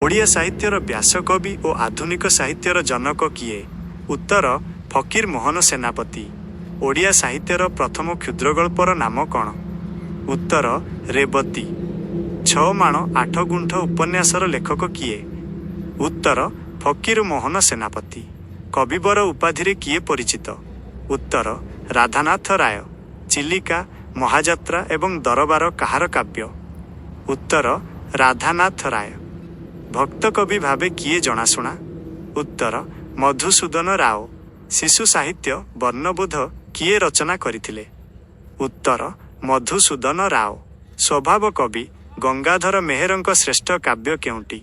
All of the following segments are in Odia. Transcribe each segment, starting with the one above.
ଓଡ଼ିଆ ସାହିତ୍ୟର ବ୍ୟାସକବି ଓ ଆଧୁନିକ ସାହିତ୍ୟର ଜନକ କିଏ? ଉତ୍ତର ଫକୀର ମୋହନ ସେନାପତି। ଓଡ଼ିଆ ସାହିତ୍ୟର ପ୍ରଥମ କ୍ଷୁଦ୍ରଗଳ୍ପର ନାମ କ'ଣ? ଉତ୍ତର ରେବତୀ। 6 ମାଣ 8 ଗୁଣ୍ଠ ଉପନ୍ୟାସର ଲେଖକ କିଏ? ଉତ୍ତର ଫକୀର ମୋହନ ସେନାପତି। କବିବର ଉପାଧିରେ କିଏ ପରିଚିତ? ଉତ୍ତର ରାଧାନାଥ ରାୟ। ଚିଲିକା, ମହାଯାତ୍ରା ଏବଂ ଦରବାର କାହାର କାବ୍ୟ? ଉତ୍ତର ରାଧାନାଥ ରାୟ। ଭକ୍ତକବି ଭାବେ କିଏ ଜଣାଶୁଣା? ଉତ୍ତର ମଧୁସୂଦନ ରାଓ। ଶିଶୁ ସାହିତ୍ୟ ବର୍ଣ୍ଣବୋଧ କିଏ ରଚନା କରିଥିଲେ? ଉତ୍ତର ମଧୁସୂଦନ ରାଓ। ସ୍ୱଭାବ କବି ଗଙ୍ଗାଧର ମେହେରଙ୍କ ଶ୍ରେଷ୍ଠ କାବ୍ୟ କେଉଁଟି?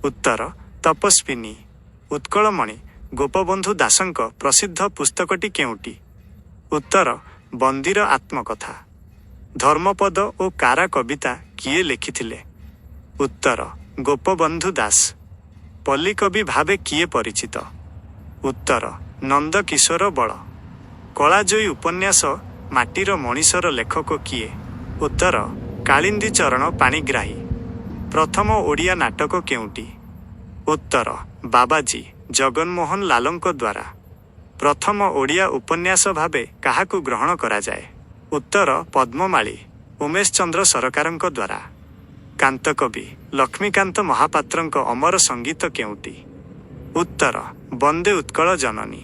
ଉତ୍ତର ତପସ୍ୱିନୀ। ଉତ୍କଳମଣି ଗୋପବନ୍ଧୁ ଦାସଙ୍କ ପ୍ରସିଦ୍ଧ ପୁସ୍ତକଟି କେଉଁଟି? ଉତ୍ତର ବନ୍ଦୀର ଆତ୍ମକଥା। ଧର୍ମପଦ ଓ କାରା କବିତା କିଏ ଲେଖିଥିଲେ? ଉତ୍ତର ଗୋପବନ୍ଧୁ ଦାସ। ପଲ୍ଲୀକବି ଭାବେ କିଏ ପରିଚିତ? ଉତ୍ତର ନନ୍ଦକିଶୋର ବଳ। କଳାଜୟୀ ଉପନ୍ୟାସ ମାଟିର ମଣିଷର ଲେଖକ କିଏ? ଉତ୍ତର କାଳିନ୍ଦୀ ଚରଣ ପାଣିଗ୍ରାହୀ। ପ୍ରଥମ ଓଡ଼ିଆ ନାଟକ କେଉଁଟି? ଉତ୍ତର ବାବାଜୀ ଜଗନମୋହନ ଲାଲଙ୍କ ଦ୍ୱାରା। ପ୍ରଥମ ଓଡ଼ିଆ ଉପନ୍ୟାସ ଭାବେ କାହାକୁ ଗ୍ରହଣ କରାଯାଏ? ଉତ୍ତର ପଦ୍ମମାଳୀ ଉମେଶ ଚନ୍ଦ୍ର ସରକାରଙ୍କ ଦ୍ୱାରା। କାନ୍ତକବି ଲକ୍ଷ୍ମୀକାନ୍ତ ମହାପାତ୍ରଙ୍କ ଅମର ସଙ୍ଗୀତ କେଉଁଟି? ଉତ୍ତର ବନ୍ଦେ ଉତ୍କଳ ଜନନୀ।